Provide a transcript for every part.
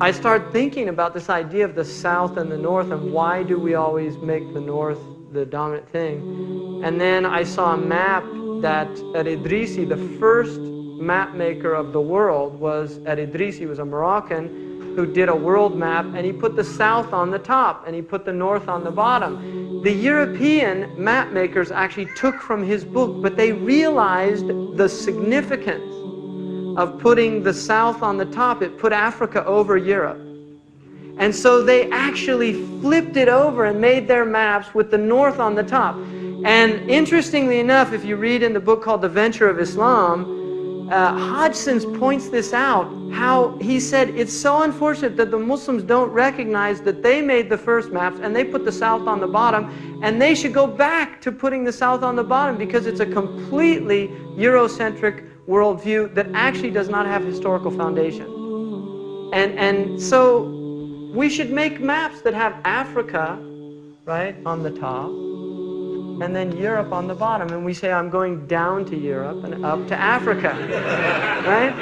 I started thinking about this idea of the south and the north, and why do we always make the north the dominant thing. And then I saw a map that al-Idrisi, the first map maker of the world, was al-Idrisi, was a Moroccan who did a world map, and he put the south on the top and he put the north on the bottom. The European map makers actually took from his book, but they realized the significance of putting the south on the top. It put Africa over Europe. And so they actually flipped it over and made their maps with the north on the top. And interestingly enough, if you read in the book called The Venture of Islam, Hodgson's points this out, how he said it's so unfortunate that the Muslims don't recognize that they made the first maps and they put the south on the bottom, and they should go back to putting the south on the bottom, because it's a completely Eurocentric worldview that actually does not have historical foundation. And so we should make maps that have Africa, right, on the top, and then Europe on the bottom. And we say, I'm going down to Europe and up to Africa, right?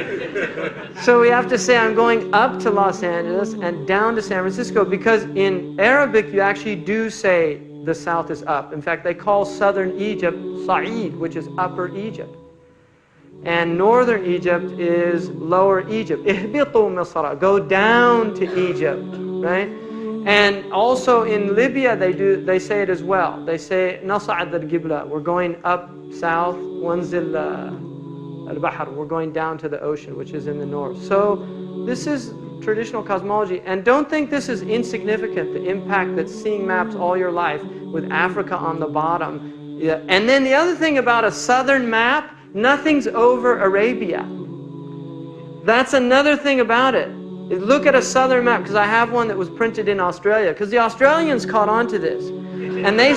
So we have to say, I'm going up to Los Angeles and down to San Francisco, because in Arabic, you actually do say the south is up. In fact, they call southern Egypt Sa'id, which is upper Egypt. And northern Egypt is lower Egypt. Ihbitu Misra, go down to Egypt, right? And also in Libya, they say it as well. They say Nas'ad al-Qibla, we're going up south. Wanzil al-Bahr, we're going down to the ocean, which is in the north. So this is traditional cosmology. And don't think this is insignificant, the impact that seeing maps all your life with Africa on the bottom. Yeah. And then the other thing about a southern map, nothing's over Arabia. That's another thing about it. Look at a southern map, because I have one that was printed in Australia, because the Australians caught on to this. And they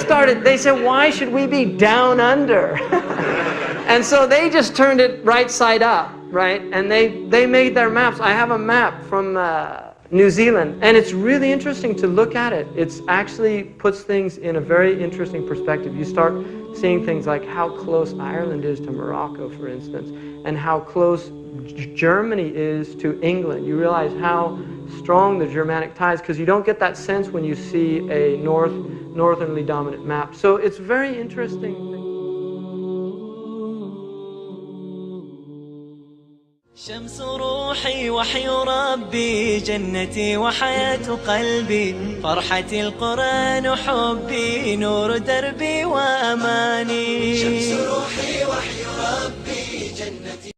said, why should we be down under? And so they just turned it right side up, right? And they made their maps. I have a map from New Zealand, and it's really interesting to look at it. It actually puts things in a very interesting perspective. You start seeing things like how close Ireland is to Morocco, for instance, and how close Germany is to England. You realize how strong the Germanic ties, because you don't get that sense when you see a northernly dominant map. So it's very interesting. شمس روحي وحي ربي جنتي وحياة قلبي فرحتي القرآن حبي نور دربي وأماني شمس روحي وحي ربي جنتي